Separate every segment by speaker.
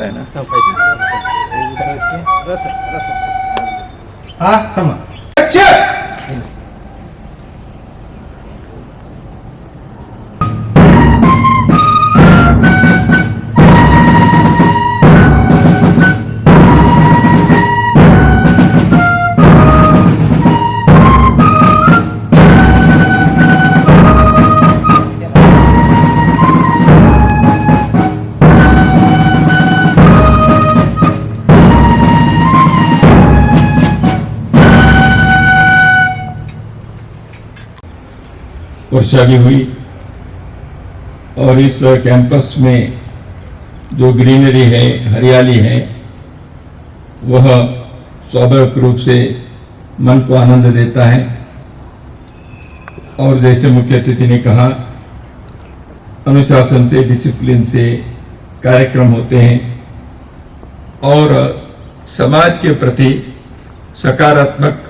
Speaker 1: है ना
Speaker 2: हाँ तम
Speaker 1: वर्षा भी हुई और इस कैंपस में जो ग्रीनरी है, हरियाली है, वह स्वाभाविक रूप से मन को आनंद देता है। और जैसे मुख्य अतिथि ने कहा, अनुशासन से, डिसिप्लिन से कार्यक्रम होते हैं और समाज के प्रति सकारात्मक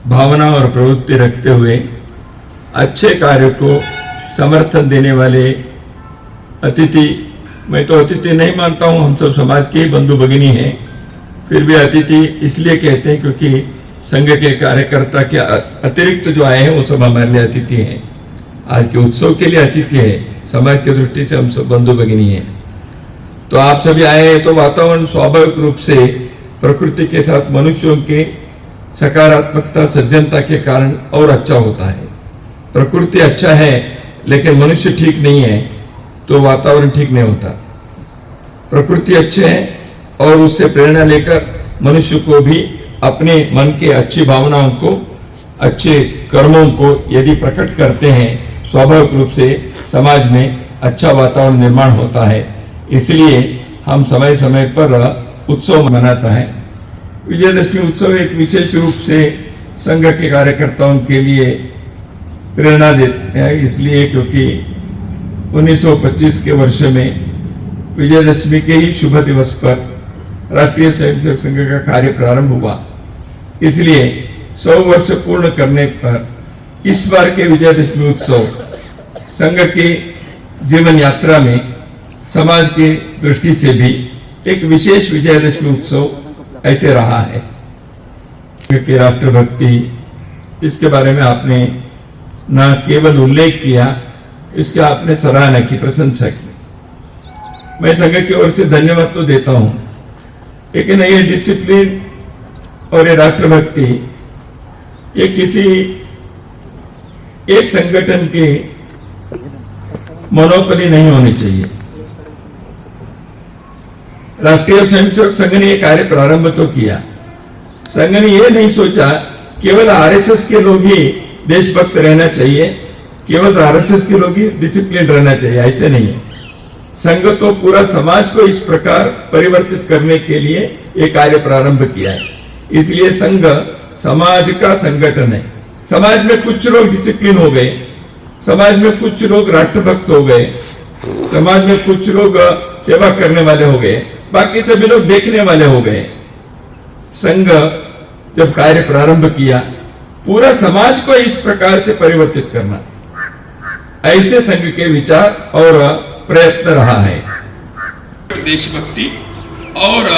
Speaker 1: भावना और प्रवृत्ति रखते हुए अच्छे कार्य को समर्थन देने वाले अतिथि, मैं तो अतिथि नहीं मानता हूं, हम सब समाज के ही बंधु भगिनी हैं, फिर भी अतिथि इसलिए कहते हैं क्योंकि संघ के कार्यकर्ता के अतिरिक्त जो आए हैं वो सब हमारे लिए अतिथि हैं। आज के उत्सव के लिए अतिथि है, समाज की दृष्टि से हम सब बंधु भगिनी हैं। तो आप सभी आए हैं तो वातावरण स्वाभाविक रूप से प्रकृति के साथ मनुष्यों के सकारात्मकता, सज्जनता के कारण और अच्छा होता है। प्रकृति अच्छा है लेकिन मनुष्य ठीक नहीं है तो वातावरण ठीक नहीं होता। प्रकृति अच्छे है और उससे प्रेरणा लेकर मनुष्य को भी अपने मन के अच्छी भावनाओं को, अच्छे कर्मों को यदि प्रकट करते हैं, स्वाभाविक रूप से समाज में अच्छा वातावरण निर्माण होता है। इसलिए हम समय समय पर उत्सव मनाता है। विजयदशमी उत्सव एक विशेष रूप से संघ के कार्यकर्ताओं के लिए प्रेरणा देते हैं, इसलिए क्योंकि 1925 के वर्ष में विजयदशमी के ही शुभ दिवस पर राष्ट्रीय स्वयंसेवक संघ का कार्य प्रारंभ हुआ। इसलिए 100 वर्ष पूर्ण करने पर इस बार के विजयदशमी उत्सव संघ की जीवन यात्रा में समाज की दृष्टि से भी एक विशेष विजयदशमी उत्सव ऐसे रहा है कि राष्ट्रभक्ति, इसके बारे में आपने न केवल उल्लेख किया, इसका आपने सराहना की, प्रशंसा की। मैं संघ की ओर से धन्यवाद तो देता हूं, लेकिन ये डिसिप्लिन और ये राष्ट्रभक्ति ये किसी एक संगठन की मोनोपोली नहीं होनी चाहिए। राष्ट्रीय स्वयंसेवक संघ ने यह कार्य प्रारंभ तो किया। संघ ने यह नहीं सोचा केवल आरएसएस के लोग ही देशभक्त रहना चाहिए, केवल आरएसएस के लोग ही डिसिप्लिन रहना चाहिए, ऐसे नहीं है। संघ तो पूरा समाज को इस प्रकार परिवर्तित करने के लिए यह कार्य प्रारंभ किया है। इसलिए संघ समाज का संगठन है। समाज में कुछ लोग डिसिप्लिन हो गए, समाज में कुछ लोग राष्ट्रभक्त हो गए, समाज में कुछ लोग सेवा करने वाले हो गए, बाकी सभी लोग देखने वाले हो गए। संघ जब कार्य प्रारंभ किया, पूरा समाज को इस प्रकार से परिवर्तित करना, ऐसे संघ के विचार और प्रयत्न रहा है। देशभक्ति और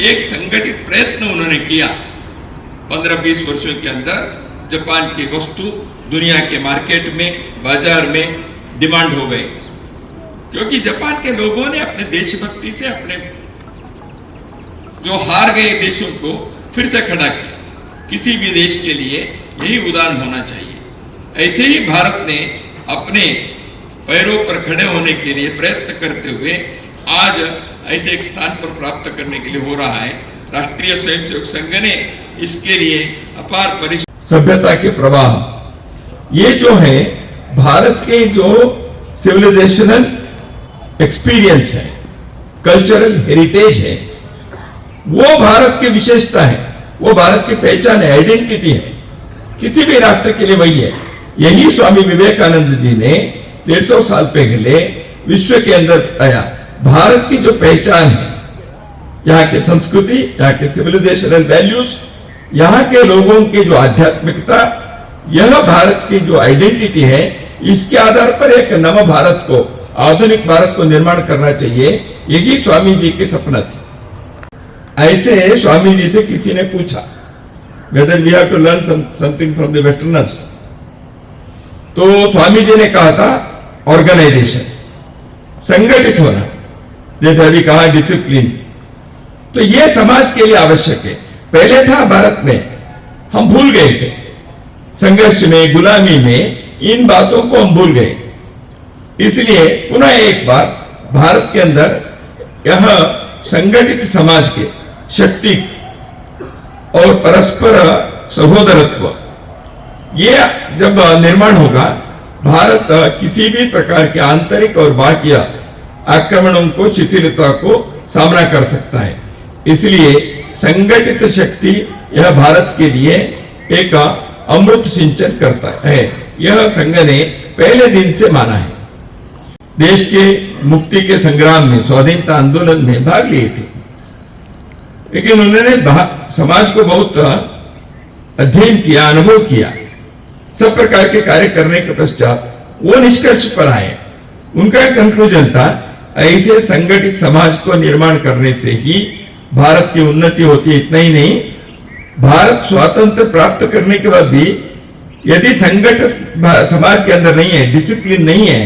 Speaker 1: एक संगठित प्रयत्न उन्होंने किया। 15-20 वर्षों के अंदर जापान की वस्तु दुनिया के मार्केट में, बाजार में डिमांड हो गई, क्योंकि जापान के लोगों ने अपने देशभक्ति से अपने जो हार गए देशों को फिर से खड़ा किया। किसी भी देश के लिए यही उदाहरण होना चाहिए। ऐसे ही भारत ने अपने पैरों पर खड़े होने के लिए प्रयत्न करते हुए आज ऐसे एक स्थान पर प्राप्त करने के लिए हो रहा है। राष्ट्रीय स्वयंसेवक संघ ने इसके लिए अपार परिश्रम, सभ्यता के प्रवाह, ये जो है भारत के जो सिविलाइजेशनल एक्सपीरियंस है, कल्चरल हेरिटेज है, वो भारत की विशेषता है, वो भारत की पहचान है, आइडेंटिटी है। किसी भी राष्ट्र के लिए वही है। यही स्वामी विवेकानंद जी ने 150 साल पहले विश्व के अंदर आया। भारत की जो पहचान है, यहाँ की संस्कृति, यहाँ के सिविलाइजेशनल वैल्यूज, यहाँ के लोगों की जो आध्यात्मिकता, यह भारत की जो आइडेंटिटी है, इसके आधार पर एक नव भारत को आधुनिक भारत को निर्माण करना चाहिए, यही स्वामी जी के सपना थी। ऐसे स्वामी जी से किसी ने पूछा whether we have to learn something from the westerners, तो स्वामी जी ने कहा था ऑर्गेनाइजेशन, संगठित होना, जैसे अभी कहा डिसिप्लिन। तो यह समाज के लिए आवश्यक है। पहले था भारत में, हम भूल गए थे, संघर्ष में, गुलामी में इन बातों को हम भूल गए। इसलिए पुनः एक बार भारत के अंदर यह संगठित समाज के शक्ति और परस्पर सहोदरत्व, ये जब निर्माण होगा, भारत किसी भी प्रकार के आंतरिक और बाह्य आक्रमणों को, शिथिलता को सामना कर सकता है। इसलिए संगठित शक्ति यह भारत के लिए एक अमृत सिंचन करता है। यह संघ ने पहले दिन से माना है। देश के मुक्ति के संग्राम में, स्वाधीनता आंदोलन में भाग लिए थे, लेकिन उन्होंने समाज को बहुत अध्ययन किया, अनुभव किया। सब प्रकार के कार्य करने के पश्चात वो निष्कर्ष पर आए। उनका कंक्लूजन था, ऐसे संगठित समाज को निर्माण करने से ही भारत की उन्नति होती है। इतना ही नहीं, भारत स्वातंत्र प्राप्त करने के बाद भी यदि संगठित समाज के अंदर नहीं है, डिसिप्लिन नहीं है,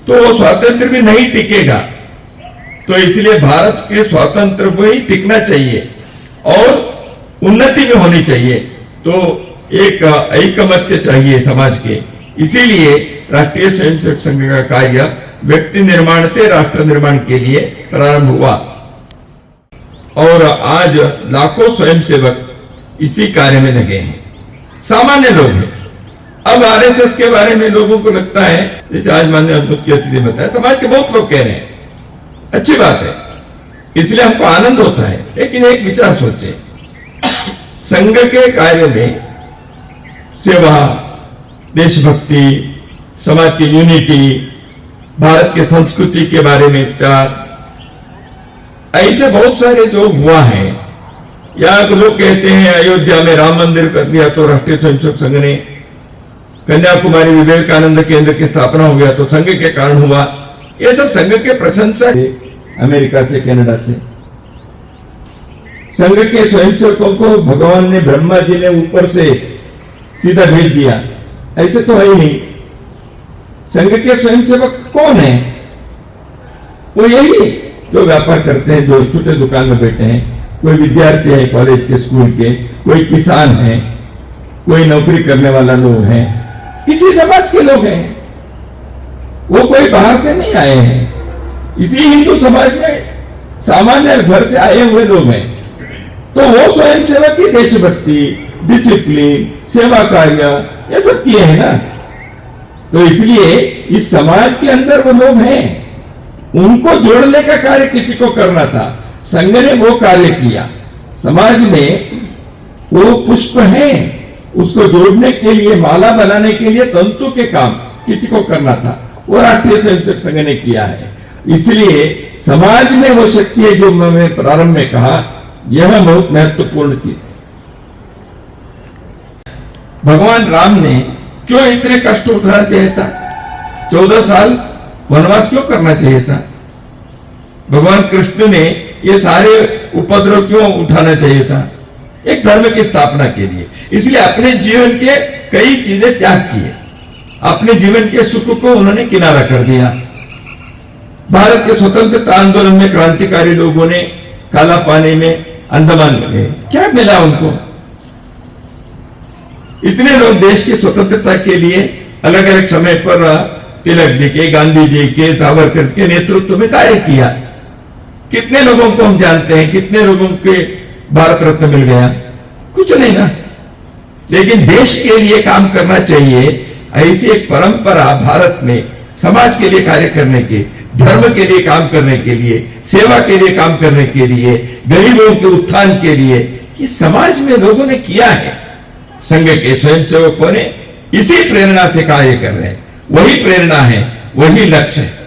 Speaker 1: तो वो स्वातंत्र भी नहीं टिकेगा। तो इसलिए भारत के स्वातंत्र को ही टिकना चाहिए और उन्नति भी होनी चाहिए। तो एक ऐकमत्य चाहिए समाज के। इसीलिए राष्ट्रीय स्वयंसेवक संघ का कार्य व्यक्ति निर्माण से राष्ट्र निर्माण के लिए प्रारंभ हुआ और आज लाखों स्वयंसेवक इसी कार्य में लगे हैं। सामान्य लोग हैं। अब आरएसएस के बारे में लोगों को लगता है, जैसे आज माननीय मुख्य अतिथि बताया, समाज के बहुत लोग कह रहे हैं, अच्छी बात है, इसलिए हमको आनंद होता है। लेकिन एक विचार सोचे, संघ के कार्य में सेवा, देशभक्ति, समाज की यूनिटी, भारत के संस्कृति के बारे में विचार, ऐसे बहुत सारे जो हुआ है। या लोग कहते हैं अयोध्या में राम मंदिर कर दिया तो राष्ट्रीय स्वयंसेवक संघ ने, कन्याकुमारी विवेकानंद केंद्र की स्थापना हो गया तो संघ के कारण हुआ। ये सब संघ के प्रशंसा है। अमेरिका से, कनाडा से संघ के स्वयंसेवकों को भगवान ने, ब्रह्मा जी ने ऊपर से सीधा भेज दिया, ऐसे तो है ही नहीं। संघ के स्वयंसेवक कौन है? वो यही जो व्यापार करते हैं, जो छोटे दुकान में बैठे हैं, कोई विद्यार्थी है कॉलेज के, स्कूल के, कोई किसान है, कोई नौकरी करने वाला लोग हैं, इसी समाज के लोग हैं। वो कोई बाहर से नहीं आए हैं, इसी हिंदू समाज में सामान्य घर से आए हुए लोग हैं। तो वो स्वयंसेवक की देशभक्ति, डिसिप्लिन, सेवा कार्य, ये सब किए हैं ना। तो इसलिए इस समाज के अंदर वो लोग हैं, उनको जोड़ने का कार्य किसी को करना था। संघ ने वो कार्य किया। समाज में वो पुष्प है, उसको जोड़ने के लिए, माला बनाने के लिए तंतु के काम किसी को करना था, वो राष्ट्रीय स्वयंसेवक संघ ने किया है। इसलिए समाज में वो शक्ति है जो मैंने प्रारंभ में कहा, यह बहुत महत्वपूर्ण चीज। भगवान राम ने क्यों इतने कष्ट उठाना चाहिए था? 14 साल वनवास क्यों करना चाहिए था? भगवान कृष्ण ने ये सारे उपद्रव क्यों उठाना चाहिए था? एक धर्म की स्थापना के लिए। इसलिए अपने जीवन के कई चीजें त्याग किए, अपने जीवन के सुख को उन्होंने किनारा कर दिया। भारत के स्वतंत्रता आंदोलन में क्रांतिकारी लोगों ने काला पानी में अंडमान में गए, क्या मिला उनको? इतने लोग देश की स्वतंत्रता के लिए अलग अलग समय पर तिलक जी के, गांधी जी के, सावरकर के नेतृत्व में कार्य किया। कितने लोगों को हम जानते हैं, कितने लोगों के भारत रत्न मिल गया? कुछ नहीं ना। लेकिन देश के लिए काम करना चाहिए, ऐसी एक परंपरा भारत में समाज के लिए कार्य करने की, धर्म के लिए काम करने के लिए, सेवा के लिए काम करने के लिए, गरीबों के उत्थान के लिए, कि समाज में लोगों ने किया है। संघ के स्वयंसेवकों ने इसी प्रेरणा से कार्य कर रहे हैं। वही प्रेरणा है, वही लक्ष्य है।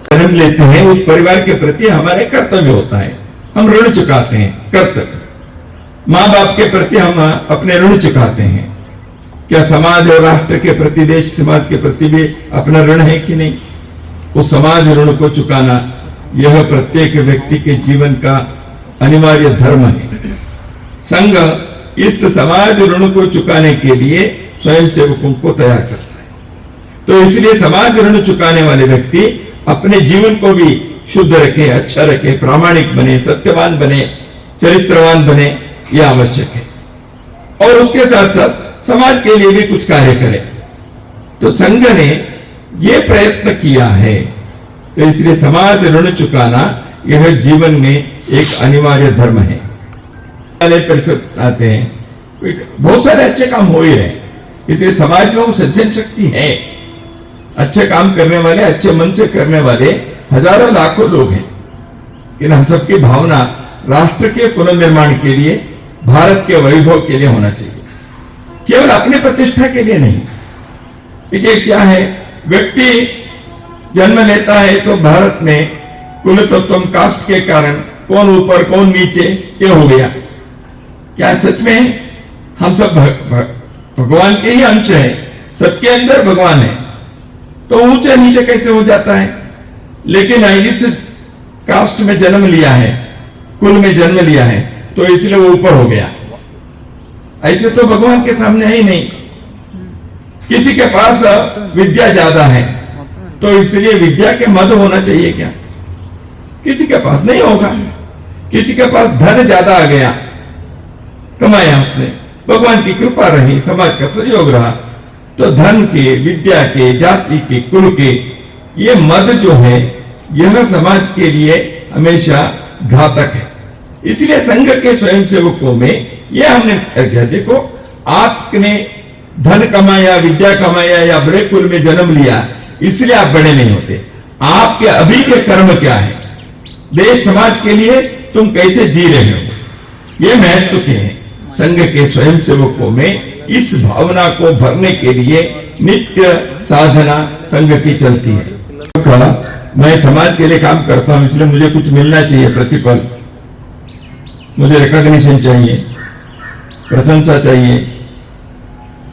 Speaker 1: जन्म लेते हैं, उस परिवार के प्रति हमारे कर्तव्य होता है, हम ऋण चुकाते हैं। कर्तव्य, मां बाप के प्रति हम अपने ऋण चुकाते हैं। क्या समाज और राष्ट्र के प्रति, देश समाज के प्रति भी अपना ऋण है कि नहीं? उस समाज ऋण को चुकाना यह प्रत्येक व्यक्ति के जीवन का अनिवार्य धर्म है। संघ इस समाज ऋण को चुकाने के लिए स्वयंसेवकों को तैयार करता है। तो इसलिए समाज ऋण चुकाने वाले व्यक्ति अपने जीवन को भी शुद्ध रखे, अच्छा रखे, प्रामाणिक बने, सत्यवान बने, चरित्रवान बने, यह आवश्यक है। और उसके साथ साथ समाज के लिए भी कुछ कार्य करे। तो संघ ने यह प्रयत्न किया है। तो इसलिए समाज ऋण चुकाना यह जीवन में एक अनिवार्य धर्म है। परिषद आते हैं, बहुत सारे अच्छे काम हो ही रहे, इसलिए समाज में वो सज्जन शक्ति है। अच्छे काम करने वाले, अच्छे मन से करने वाले हजारों लाखों लोग हैं। लेकिन हम सबकी भावना राष्ट्र के पुनर्निर्माण के लिए, भारत के वैभव के लिए होना चाहिए, केवल अपनी प्रतिष्ठा के लिए नहीं। देखिए क्या है, व्यक्ति जन्म लेता है तो भारत में कुल तत्व कास्ट के कारण कौन ऊपर कौन नीचे ये हो गया। क्या सच में हम सब भगवान के ही अंश है, सबके अंदर भगवान है, तो ऊंचे नीचे कैसे हो जाता है? लेकिन इस कास्ट में जन्म लिया है, कुल में जन्म लिया है, तो इसलिए वो ऊपर हो गया। ऐसे तो भगवान के सामने है ही नहीं। किसी के पास विद्या ज्यादा है तो इसलिए विद्या के मद होना चाहिए क्या? किसी के पास नहीं होगा। किसी के पास धन ज्यादा आ गया, कमाया उसने, भगवान की कृपा रही, समाज का सहयोग रहा, तो धन के, विद्या के, जाति के, कुल के ये मद जो है यह समाज के लिए हमेशा घातक है। इसलिए संघ के स्वयंसेवकों में यह हमने किया, देखो आपने धन कमाया, विद्या कमाया या बड़े कुल में जन्म लिया, इसलिए आप बड़े नहीं होते। आपके अभी के कर्म क्या है, देश समाज के लिए तुम कैसे जी रहे हो, ये महत्व के हैं। संघ के स्वयंसेवकों में इस भावना को भरने के लिए नित्य साधना संघ की चलती है। मैं समाज के लिए काम करता हूं, इसलिए मुझे कुछ मिलना चाहिए, प्रतिफल, मुझे रिकॉग्निशन चाहिए, प्रशंसा चाहिए।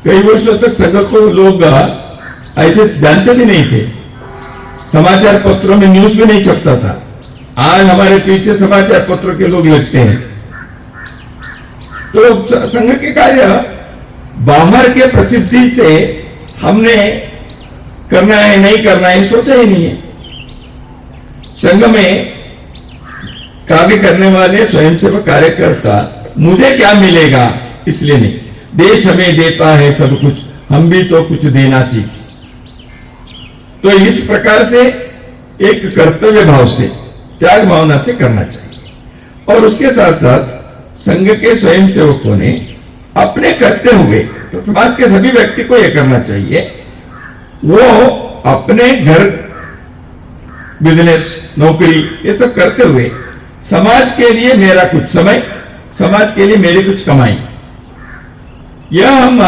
Speaker 1: कई वर्षों तक संघ को लोग ऐसे जानते भी नहीं थे, समाचार पत्रों में न्यूज भी नहीं छपता था। आज हमारे पीछे समाचार पत्रों के लोग लगते हैं। तो संघ के कार्य बाहर के प्रसिद्धि से हमने करना है नहीं करना है सोचा ही नहीं है। संघ में कार्य करने वाले स्वयंसेवक कार्यकर्ता मुझे क्या मिलेगा इसलिए नहीं, देश हमें देता है सब कुछ, हम भी तो कुछ देना सीखें। तो इस प्रकार से एक कर्तव्य भाव से, त्याग भावना से करना चाहिए। और उसके साथ साथ संघ के स्वयंसेवकों ने अपने करते हुए, तो समाज के सभी व्यक्ति को यह करना चाहिए, वो अपने घर, बिजनेस, नौकरी ये सब करते हुए समाज के लिए मेरा कुछ समय, समाज के लिए मेरी कुछ कमाई, यह हम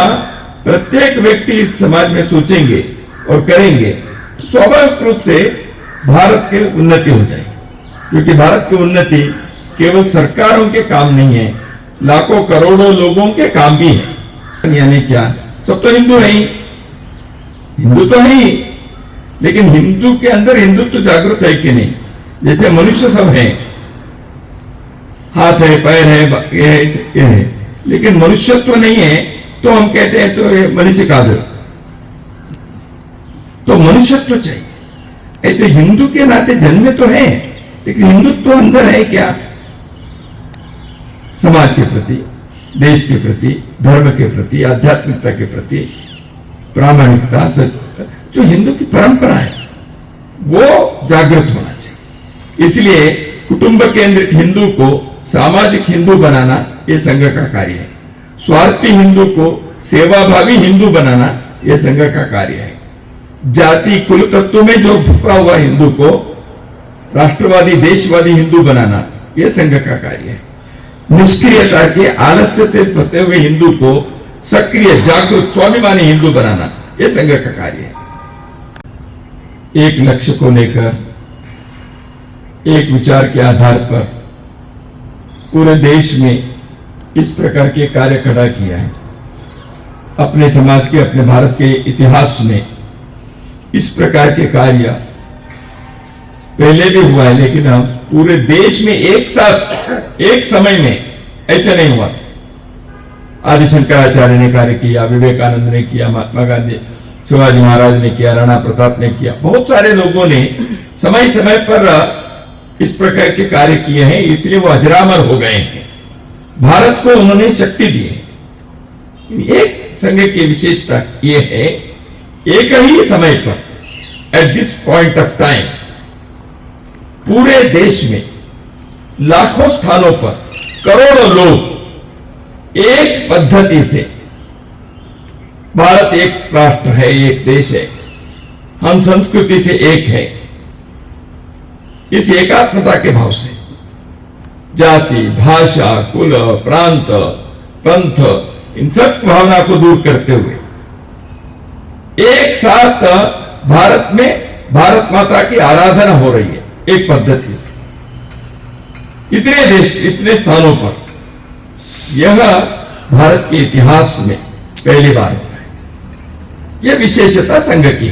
Speaker 1: प्रत्येक व्यक्ति इस समाज में सोचेंगे और करेंगे, स्वाभाविक रूप से भारत की उन्नति हो जाएगी। क्योंकि भारत की उन्नति केवल सरकारों के काम नहीं है, लाखों करोड़ों लोगों के काम भी है। यानी क्या, सब तो हिंदू है ही, हिंदू तो है ही, लेकिन हिंदू के अंदर हिंदुत्व जागृत है कि नहीं? जैसे मनुष्य सब है, हाथ है, पैर है, ये है, लेकिन मनुष्यत्व नहीं है, तो हम कहते हैं तो ये मनुष्य का दो, तो मनुष्यत्व चाहिए। ऐसे हिंदू के नाते जन्मे तो है, लेकिन हिंदुत्व अंदर है क्या? समाज के प्रति, देश के प्रति, धर्म के प्रति, आध्यात्मिकता के प्रति, प्रामाणिकता, सत्य, जो हिंदू की परंपरा है वो जागृत होना चाहिए। इसलिए कुटुंब केंद्रित हिंदू को सामाजिक हिंदू बनाना यह संघ का कार्य है। स्वार्थी हिंदू को सेवाभावी हिंदू बनाना यह संघ का कार्य है। जाति कुल तत्व में जो फंसा हुआ हिंदू को राष्ट्रवादी देशवादी हिंदू बनाना यह संघ का कार्य है। निष्क्रियता के आलस्य से फंसे हुए हिंदू को सक्रिय जागरूक स्वाभिमानी हिंदू बनाना यह संघ का कार्य है। एक लक्ष्य को लेकर, एक विचार के आधार पर पूरे देश में इस प्रकार के कार्य खड़ा किया है। अपने समाज के, अपने भारत के इतिहास में इस प्रकार के कार्य पहले भी हुआ है, लेकिन हम पूरे देश में एक साथ एक समय में ऐसे नहीं हुआ था। आदि शंकराचार्य ने कार्य किया, विवेकानंद ने किया, महात्मा गांधी, शिवाजी महाराज ने किया, राणा प्रताप ने किया, बहुत सारे लोगों ने समय समय पर इस प्रकार के कार्य किए हैं, इसलिए वो अजरामर हो गए हैं। भारत को उन्होंने शक्ति दी है। एक संघ की विशेषता यह है, एक ही समय पर at this point of time पूरे देश में लाखों स्थानों पर करोड़ों लोग एक पद्धति से, भारत एक राष्ट्र है, एक देश है, हम संस्कृति से एक है, इस एकात्मता के भाव से जाति, भाषा, कुल, प्रांत, पंथ, इन सब भावना को दूर करते हुए एक साथ भारत में भारत माता की आराधना हो रही है एक पद्धति से। इतने देश, इतने स्थानों पर यह भारत के इतिहास में पहली बार होता है। यह विशेषता संघ की।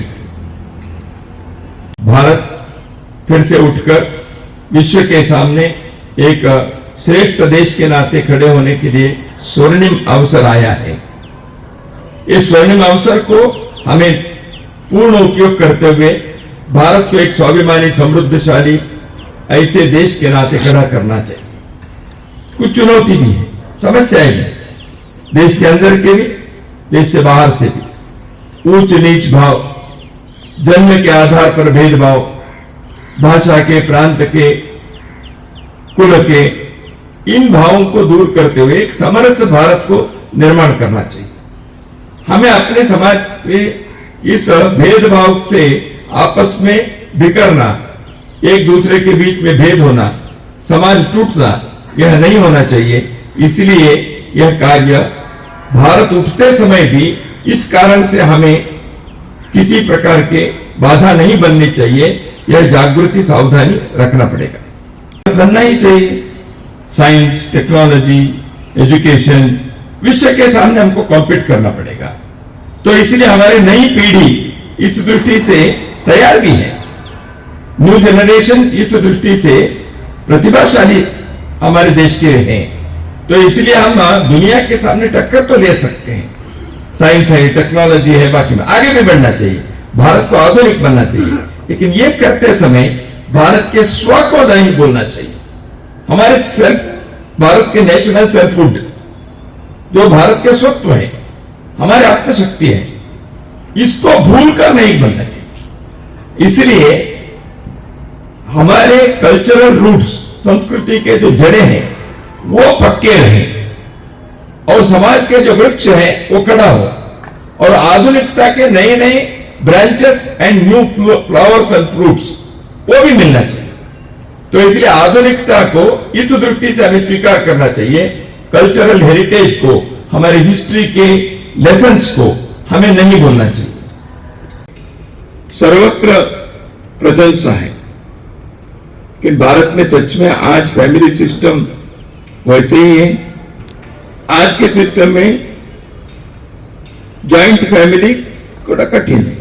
Speaker 1: भारत फिर से उठकर विश्व के सामने एक श्रेष्ठ देश के नाते खड़े होने के लिए स्वर्णिम अवसर आया है। इस स्वर्णिम अवसर को हमें पूर्ण उपयोग करते हुए भारत को एक स्वाभिमानी, समृद्धशाली ऐसे देश के नाते खड़ा करना चाहिए। कुछ चुनौती भी है, समस्याएं भी, देश के अंदर के भी, देश से बाहर से भी। ऊंच नीच भाव, जन्म के आधार पर भेदभाव, भाषा के, प्रांत के, कुल के, इन भावों को दूर करते हुए एक समरस भारत को निर्माण करना चाहिए। हमें अपने समाज में इस भेदभाव से आपस में बिखरना, एक दूसरे के बीच में भेद होना, समाज टूटना, यह नहीं होना चाहिए। इसलिए यह कार्य भारत उठते समय भी इस कारण से हमें किसी प्रकार के बाधा नहीं बननी चाहिए। यह जागृति, सावधानी रखना पड़ेगा, बनना ही चाहिए। साइंस, टेक्नोलॉजी, एजुकेशन, विश्व के सामने हमको कॉम्पीट करना पड़ेगा। तो इसलिए हमारी नई पीढ़ी इस दृष्टि से तैयार भी है। न्यू जनरेशन इस दृष्टि से प्रतिभाशाली हमारे देश के हैं। तो इसलिए हम दुनिया के सामने टक्कर तो ले सकते हैं। साइंस है, टेक्नोलॉजी है, बाकी में आगे भी बढ़ना चाहिए, भारत को आधुनिक बनना चाहिए। लेकिन ये करते समय भारत के स्व को नहीं बोलना चाहिए। हमारे सेल्फ, भारत के नेशनल सेल्फ फूड जो भारत के स्वत्व है, हमारी आत्मशक्ति है, इसको भूलकर नहीं बनना चाहिए। इसलिए हमारे कल्चरल रूट्स, संस्कृति के जो जड़ें हैं वो पक्के रहे और समाज के जो वृक्ष है वो खड़ा हो और आधुनिकता के नए नए branches and new flowers and fruits वो भी मिलना चाहिए। तो इसलिए आधुनिकता को इस दृष्टि से हमें स्वीकार करना चाहिए। कल्चरल हेरिटेज को, हमारी हिस्ट्री के लेसन्स को हमें नहीं भूलना चाहिए। सर्वत्र प्रशंसा है कि भारत में सच में आज फैमिली सिस्टम वैसे ही है। आज के सिस्टम में जॉइंट फैमिली थोड़ा कठिन है,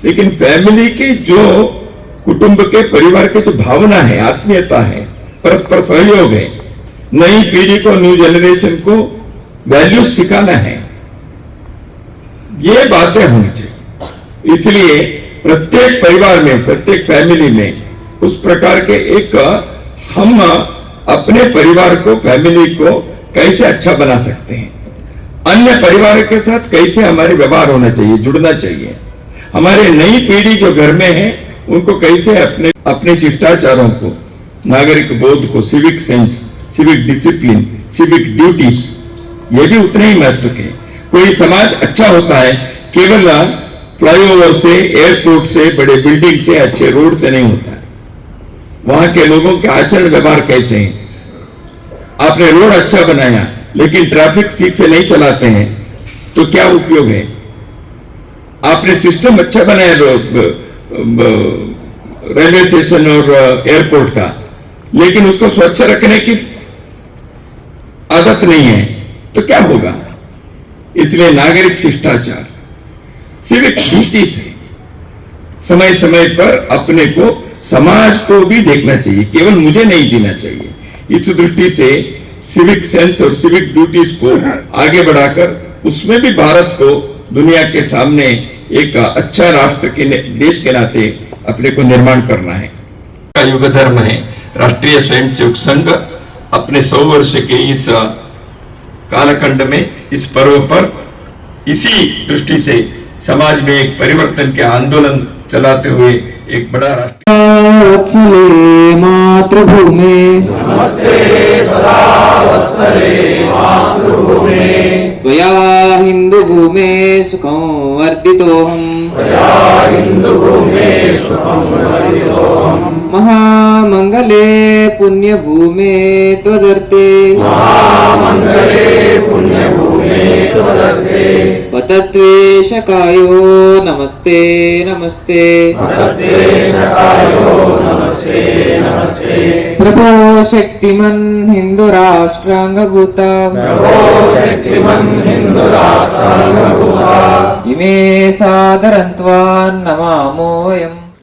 Speaker 1: लेकिन फैमिली के जो कुटुंब के, परिवार के जो भावना है, आत्मीयता है, परस्पर सहयोग है, नई पीढ़ी को, न्यू जनरेशन को वैल्यूज सिखाना है, ये बातें होनी चाहिए। इसलिए प्रत्येक परिवार में, प्रत्येक फैमिली में उस प्रकार के एक हम अपने परिवार को, फैमिली को कैसे अच्छा बना सकते हैं, अन्य परिवार के साथ कैसे हमारे व्यवहार होना चाहिए, जुड़ना चाहिए, हमारे नई पीढ़ी जो घर में है उनको कैसे अपने शिष्टाचारों को, नागरिक बोध को, civic sense, civic discipline, civic duties, ये भी उतने ही महत्व के। कोई समाज अच्छा होता है केवल फ्लाईओवर से, एयरपोर्ट से, बड़े बिल्डिंग से, अच्छे रोड से नहीं होता है। वहां के लोगों के आचरण व्यवहार कैसे हैं। आपने रोड अच्छा बनाया लेकिन ट्रैफिक ठीक से नहीं चलाते हैं तो क्या उपयोग है। आपने सिस्टम अच्छा बनाया रेलवे स्टेशन और एयरपोर्ट का, लेकिन उसको स्वच्छ रखने की आदत नहीं है तो क्या होगा। इसलिए नागरिक शिष्टाचार, सिविक ड्यूटी से समय समय पर अपने को समाज को भी देखना चाहिए, केवल मुझे नहीं जीना चाहिए। इस दृष्टि से सिविक सेंस और सिविक ड्यूटीज को आगे बढ़ाकर उसमें भी भारत को दुनिया के सामने एक अच्छा राष्ट्र के देश के नाते अपने को निर्माण करना है। युग धर्म है राष्ट्रीय स्वयंसेवक संघ अपने 100 वर्ष के इस कालखंड में इस पर्व पर इसी दृष्टि से समाज में एक परिवर्तन के आंदोलन चलाते हुए एक बड़ा
Speaker 2: वत्सले मातृभूमे
Speaker 3: नमस्ते सदा वत्सले मातृभूमे
Speaker 2: त्वया हिन्दुभूमे सुखं वर्धितोऽहम्
Speaker 3: त्वया हिन्दुभूमे सुखं वर्धितोऽहम्
Speaker 2: महामङ्गले पुण्यभूमे त्वदर्थे
Speaker 3: महामङ्गले पुण्यभूमे त्वदर्थे
Speaker 2: पतत्वेशकायो नमस्ते नमस्ते
Speaker 3: भक्तेशकायो नमस्ते नमस्ते
Speaker 2: प्रभो शक्तिमन् हिन्दुराष्ट्राङ्गभूता
Speaker 3: प्रभो शक्तिमन् हिन्दुराष्ट्राङ्गभूता
Speaker 2: इमे सादरन्त्वा नमामो वयम्